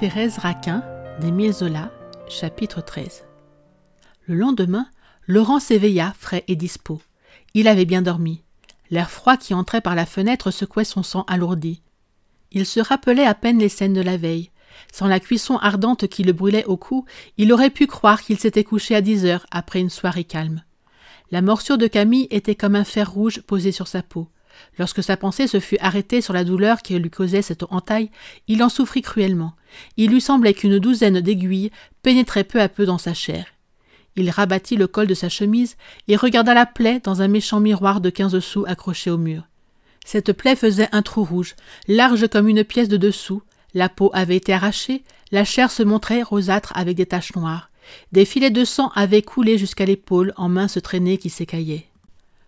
Thérèse Raquin, d'Émile Zola, chapitre 13. Le lendemain, Laurent s'éveilla, frais et dispos. Il avait bien dormi. L'air froid qui entrait par la fenêtre secouait son sang alourdi. Il se rappelait à peine les scènes de la veille. Sans la cuisson ardente qui le brûlait au cou, il aurait pu croire qu'il s'était couché à 10 heures après une soirée calme. La morsure de Camille était comme un fer rouge posé sur sa peau. Lorsque sa pensée se fut arrêtée sur la douleur que lui causait cette entaille, il en souffrit cruellement. Il lui semblait qu'une douzaine d'aiguilles pénétraient peu à peu dans sa chair. Il rabattit le col de sa chemise et regarda la plaie dans un méchant miroir de 15 sous accroché au mur. Cette plaie faisait un trou rouge, large comme une pièce de 2 sous. La peau avait été arrachée, la chair se montrait rosâtre avec des taches noires. Des filets de sang avaient coulé jusqu'à l'épaule en minces traînées qui s'écaillaient.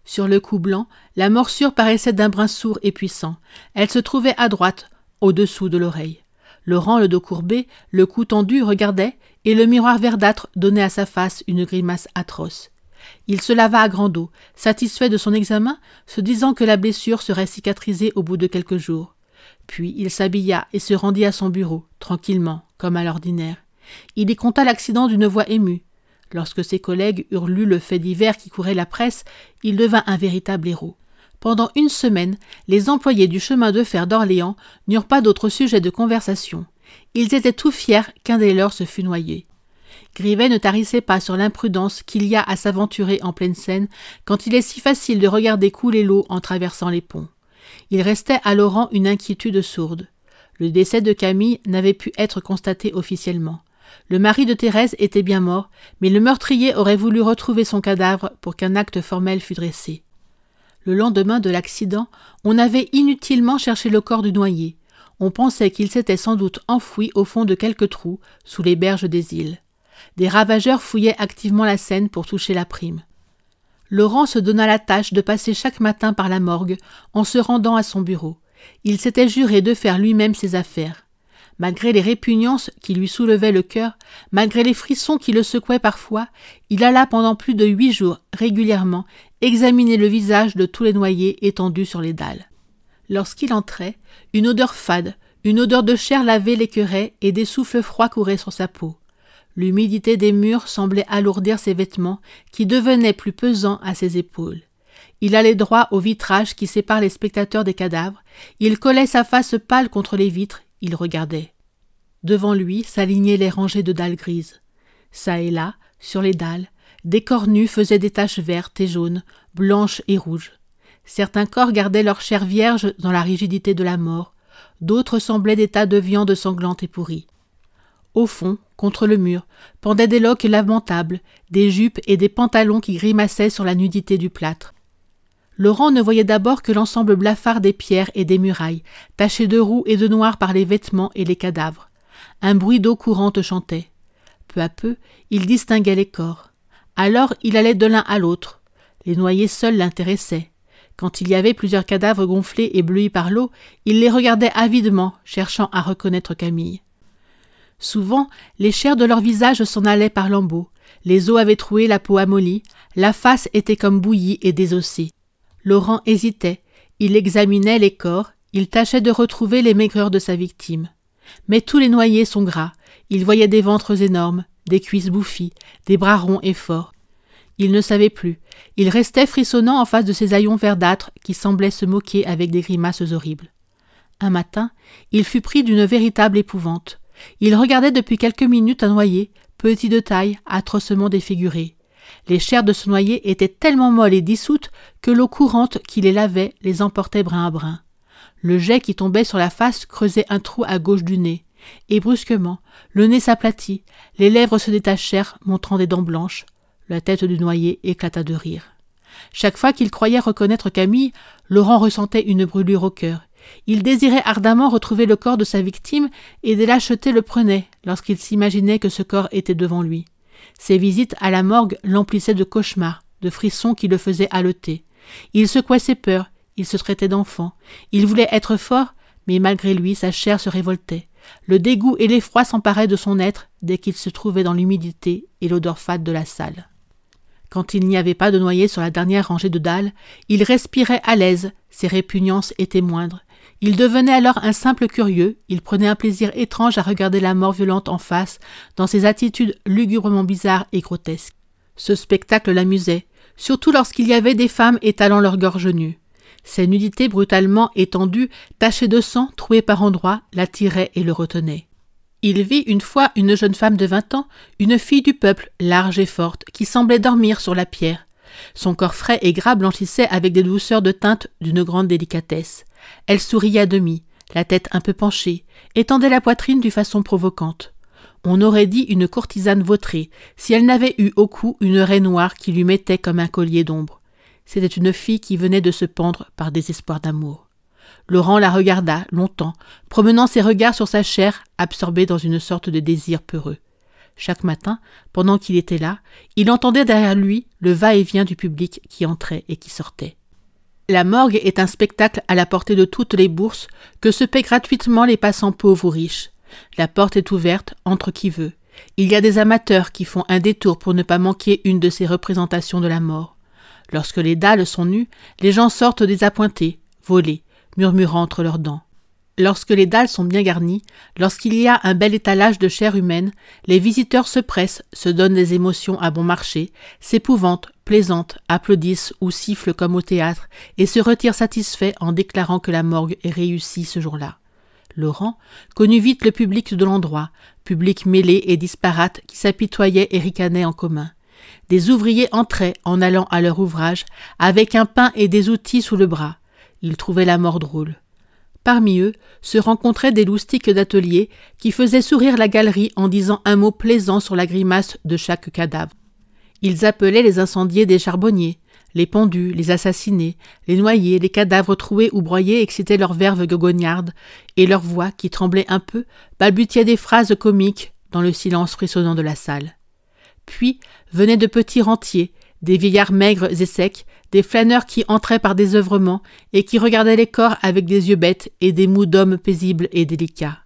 Sur le cou blanc, la morsure paraissait d'un brin sourd et puissant. Elle se trouvait à droite, au-dessous de l'oreille. Laurent, le dos courbé, le cou tendu, regardait, et le miroir verdâtre donnait à sa face une grimace atroce. Il se lava à grande eau, satisfait de son examen, se disant que la blessure serait cicatrisée au bout de quelques jours. Puis il s'habilla et se rendit à son bureau, tranquillement, comme à l'ordinaire. Il y conta l'accident d'une voix émue. Lorsque ses collègues eurent lu le fait divers qui courait la presse, il devint un véritable héros. Pendant une semaine, les employés du chemin de fer d'Orléans n'eurent pas d'autre sujet de conversation. Ils étaient tout fiers qu'un des leurs se fût noyé. Grivet ne tarissait pas sur l'imprudence qu'il y a à s'aventurer en pleine Seine quand il est si facile de regarder couler l'eau en traversant les ponts. Il restait à Laurent une inquiétude sourde. Le décès de Camille n'avait pu être constaté officiellement. Le mari de Thérèse était bien mort, mais le meurtrier aurait voulu retrouver son cadavre pour qu'un acte formel fût dressé. Le lendemain de l'accident, on avait inutilement cherché le corps du noyé. On pensait qu'il s'était sans doute enfoui au fond de quelques trous, sous les berges des îles. Des ravageurs fouillaient activement la Seine pour toucher la prime. Laurent se donna la tâche de passer chaque matin par la morgue en se rendant à son bureau. Il s'était juré de faire lui-même ses affaires. Malgré les répugnances qui lui soulevaient le cœur, malgré les frissons qui le secouaient parfois, il alla pendant plus de 8 jours, régulièrement, examiner le visage de tous les noyés étendus sur les dalles. Lorsqu'il entrait, une odeur fade, une odeur de chair lavée l'écœurait et des souffles froids couraient sur sa peau. L'humidité des murs semblait alourdir ses vêtements qui devenaient plus pesants à ses épaules. Il allait droit au vitrage qui sépare les spectateurs des cadavres, il collait sa face pâle contre les vitres, il regardait. Devant lui s'alignaient les rangées de dalles grises. Ça et là, sur les dalles, des corps nus faisaient des taches vertes et jaunes, blanches et rouges. Certains corps gardaient leur chair vierge dans la rigidité de la mort, d'autres semblaient des tas de viande sanglante et pourrie. Au fond, contre le mur, pendaient des loques lamentables, des jupes et des pantalons qui grimaçaient sur la nudité du plâtre. Laurent ne voyait d'abord que l'ensemble blafard des pierres et des murailles, tachées de roux et de noir par les vêtements et les cadavres. Un bruit d'eau courante chantait. Peu à peu, il distinguait les corps. Alors il allait de l'un à l'autre. Les noyés seuls l'intéressaient. Quand il y avait plusieurs cadavres gonflés et bleuis par l'eau, il les regardait avidement, cherchant à reconnaître Camille. Souvent, les chairs de leur visage s'en allaient par lambeaux. Les os avaient troué la peau amollie, la face était comme bouillie et désossée. Laurent hésitait, il examinait les corps, il tâchait de retrouver les maigreurs de sa victime. Mais tous les noyés sont gras, il voyait des ventres énormes, des cuisses bouffies, des bras ronds et forts. Il ne savait plus, il restait frissonnant en face de ces haillons verdâtres qui semblaient se moquer avec des grimaces horribles. Un matin, il fut pris d'une véritable épouvante. Il regardait depuis quelques minutes un noyé, petit de taille, atrocement défiguré. Les chairs de ce noyé étaient tellement molles et dissoutes que l'eau courante qui les lavait les emportait brin à brin. Le jet qui tombait sur la face creusait un trou à gauche du nez, et brusquement, le nez s'aplatit, les lèvres se détachèrent, montrant des dents blanches. La tête du noyé éclata de rire. Chaque fois qu'il croyait reconnaître Camille, Laurent ressentait une brûlure au cœur. Il désirait ardemment retrouver le corps de sa victime et des lâchetés le prenaient lorsqu'il s'imaginait que ce corps était devant lui. Ses visites à la morgue l'emplissaient de cauchemars, de frissons qui le faisaient haleter. Il secouait ses peurs, il se traitait d'enfant. Il voulait être fort, mais malgré lui, sa chair se révoltait. Le dégoût et l'effroi s'emparaient de son être dès qu'il se trouvait dans l'humidité et l'odeur fade de la salle. Quand il n'y avait pas de noyé sur la dernière rangée de dalles, il respirait à l'aise, ses répugnances étaient moindres. Il devenait alors un simple curieux, il prenait un plaisir étrange à regarder la mort violente en face, dans ses attitudes lugubrement bizarres et grotesques. Ce spectacle l'amusait, surtout lorsqu'il y avait des femmes étalant leur gorge nue. Ces nudités brutalement étendues, tachées de sang, trouées par endroits, l'attiraient et le retenaient. Il vit une fois une jeune femme de 20 ans, une fille du peuple, large et forte, qui semblait dormir sur la pierre. Son corps frais et gras blanchissait avec des douceurs de teinte d'une grande délicatesse. Elle souriait à demi, la tête un peu penchée, et tendait la poitrine d'une façon provocante. On aurait dit une courtisane vautrée, si elle n'avait eu au cou une raie noire qui lui mettait comme un collier d'ombre. C'était une fille qui venait de se pendre par désespoir d'amour. Laurent la regarda longtemps, promenant ses regards sur sa chair, absorbé dans une sorte de désir peureux. Chaque matin, pendant qu'il était là, il entendait derrière lui le va-et-vient du public qui entrait et qui sortait. La morgue est un spectacle à la portée de toutes les bourses que se paient gratuitement les passants pauvres ou riches. La porte est ouverte, entre qui veut. Il y a des amateurs qui font un détour pour ne pas manquer une de ces représentations de la mort. Lorsque les dalles sont nues, les gens sortent désappointés, volés, murmurant entre leurs dents. Lorsque les dalles sont bien garnies, lorsqu'il y a un bel étalage de chair humaine, les visiteurs se pressent, se donnent des émotions à bon marché, s'épouvantent, plaisantent, applaudissent ou sifflent comme au théâtre et se retirent satisfaits en déclarant que la morgue est réussie ce jour-là. Laurent connut vite le public de l'endroit, public mêlé et disparate qui s'apitoyait et ricanait en commun. Des ouvriers entraient en allant à leur ouvrage, avec un pain et des outils sous le bras. Ils trouvaient la mort drôle. Parmi eux se rencontraient des loustiques d'atelier qui faisaient sourire la galerie en disant un mot plaisant sur la grimace de chaque cadavre. Ils appelaient les incendiés des charbonniers, les pendus, les assassinés, les noyés, les cadavres troués ou broyés excitaient leur verve gogognarde et leur voix, qui tremblait un peu, balbutiait des phrases comiques dans le silence frissonnant de la salle. Puis venaient de petits rentiers, des vieillards maigres et secs, des flâneurs qui entraient par désœuvrement et qui regardaient les corps avec des yeux bêtes et des mous d'hommes paisibles et délicats.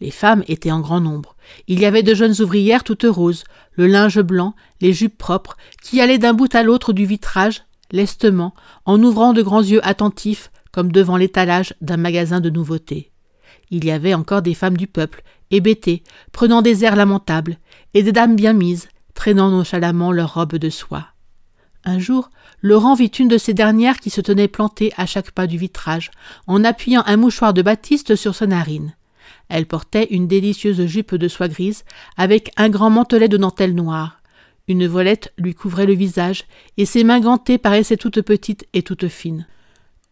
Les femmes étaient en grand nombre. Il y avait de jeunes ouvrières toutes roses, le linge blanc, les jupes propres, qui allaient d'un bout à l'autre du vitrage, lestement, en ouvrant de grands yeux attentifs, comme devant l'étalage d'un magasin de nouveautés. Il y avait encore des femmes du peuple, hébétées, prenant des airs lamentables, et des dames bien mises, traînant nonchalamment leurs robes de soie. Un jour, Laurent vit une de ces dernières qui se tenait plantée à chaque pas du vitrage, en appuyant un mouchoir de batiste sur sa narine. Elle portait une délicieuse jupe de soie grise, avec un grand mantelet de dentelle noire. Une voilette lui couvrait le visage, et ses mains gantées paraissaient toutes petites et toutes fines.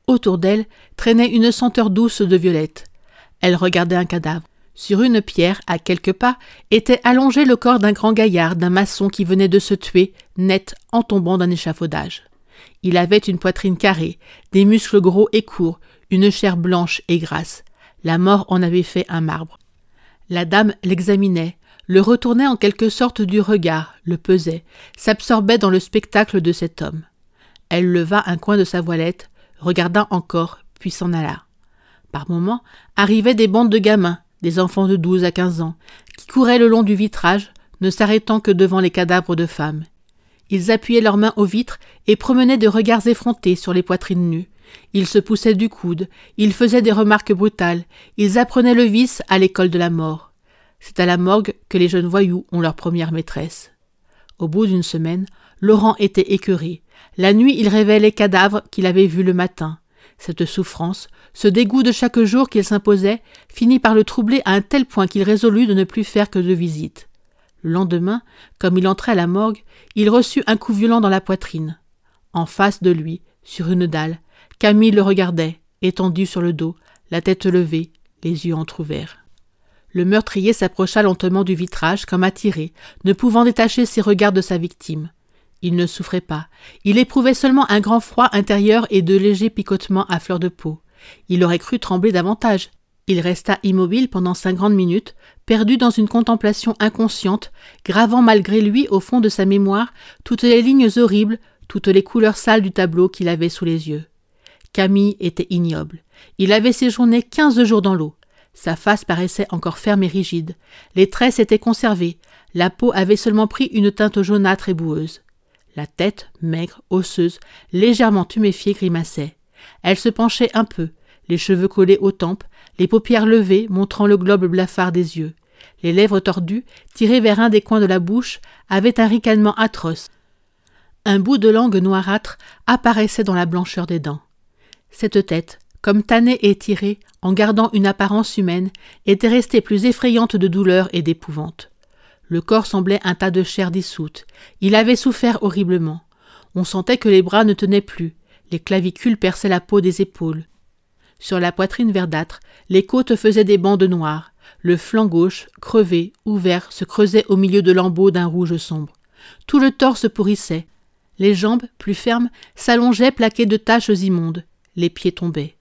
Autour d'elle traînait une senteur douce de violette. Elle regardait un cadavre. Sur une pierre, à quelques pas, était allongé le corps d'un grand gaillard, d'un maçon qui venait de se tuer, net, en tombant d'un échafaudage. Il avait une poitrine carrée, des muscles gros et courts, une chair blanche et grasse. La mort en avait fait un marbre. La dame l'examinait, le retournait en quelque sorte du regard, le pesait, s'absorbait dans le spectacle de cet homme. Elle leva un coin de sa voilette, regarda encore, puis s'en alla. Par moments, arrivaient des bandes de gamins, des enfants de 12 à 15 ans, qui couraient le long du vitrage, ne s'arrêtant que devant les cadavres de femmes. Ils appuyaient leurs mains aux vitres et promenaient des regards effrontés sur les poitrines nues. Ils se poussaient du coude, ils faisaient des remarques brutales, ils apprenaient le vice à l'école de la mort. C'est à la morgue que les jeunes voyous ont leur première maîtresse. Au bout d'une semaine, Laurent était écœuré. La nuit, il rêvait les cadavres qu'il avait vus le matin. Cette souffrance, ce dégoût de chaque jour qu'il s'imposait, finit par le troubler à un tel point qu'il résolut de ne plus faire que 2 visites. Le lendemain, comme il entrait à la morgue, il reçut un coup violent dans la poitrine. En face de lui, sur une dalle, Camille le regardait, étendu sur le dos, la tête levée, les yeux entr'ouverts. Le meurtrier s'approcha lentement du vitrage comme attiré, ne pouvant détacher ses regards de sa victime. Il ne souffrait pas, il éprouvait seulement un grand froid intérieur et de légers picotements à fleur de peau. Il aurait cru trembler davantage. Il resta immobile pendant 5 grandes minutes, perdu dans une contemplation inconsciente, gravant malgré lui au fond de sa mémoire toutes les lignes horribles, toutes les couleurs sales du tableau qu'il avait sous les yeux. Camille était ignoble. Il avait séjourné 15 jours dans l'eau. Sa face paraissait encore ferme et rigide. Les traits s'étaient conservés. La peau avait seulement pris une teinte jaunâtre et boueuse. La tête, maigre, osseuse, légèrement tuméfiée, grimaçait. Elle se penchait un peu. les cheveux collés aux tempes, les paupières levées montrant le globe blafard des yeux. Les lèvres tordues, tirées vers un des coins de la bouche, avaient un ricanement atroce. Un bout de langue noirâtre apparaissait dans la blancheur des dents. Cette tête, comme tannée et tirée, en gardant une apparence humaine, était restée plus effrayante de douleur et d'épouvante. Le corps semblait un tas de chair dissoute. Il avait souffert horriblement. On sentait que les bras ne tenaient plus. Les clavicules perçaient la peau des épaules. Sur la poitrine verdâtre, les côtes faisaient des bandes noires. Le flanc gauche, crevé, ouvert, se creusait au milieu de lambeaux d'un rouge sombre. Tout le torse pourrissait. Les jambes, plus fermes, s'allongeaient plaquées de taches immondes. Les pieds tombaient.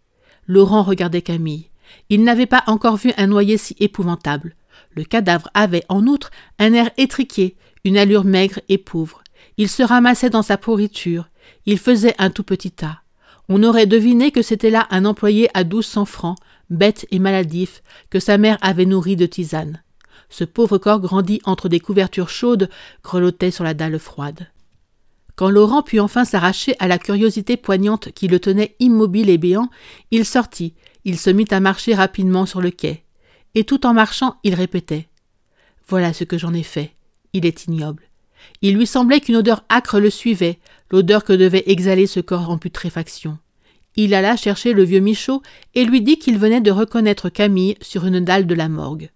Laurent regardait Camille. Il n'avait pas encore vu un noyé si épouvantable. Le cadavre avait, en outre, un air étriqué, une allure maigre et pauvre. Il se ramassait dans sa pourriture. Il faisait un tout petit tas. On aurait deviné que c'était là un employé à 1200 francs, bête et maladif, que sa mère avait nourri de tisane. Ce pauvre corps grandi entre des couvertures chaudes grelottait sur la dalle froide. Quand Laurent put enfin s'arracher à la curiosité poignante qui le tenait immobile et béant, il sortit, il se mit à marcher rapidement sur le quai. Et tout en marchant, il répétait « Voilà ce que j'en ai fait. Il est ignoble. » Il lui semblait qu'une odeur âcre le suivait, l'odeur que devait exhaler ce corps en putréfaction. Il alla chercher le vieux Michaud et lui dit qu'il venait de reconnaître Camille sur une dalle de la morgue.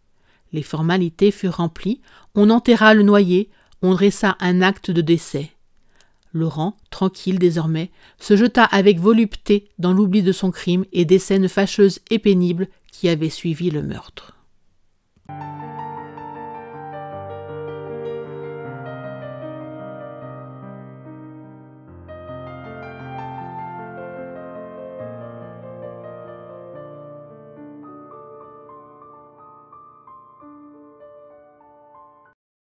Les formalités furent remplies, on enterra le noyé, on dressa un acte de décès. Laurent, tranquille désormais, se jeta avec volupté dans l'oubli de son crime et des scènes fâcheuses et pénibles qui avaient suivi le meurtre.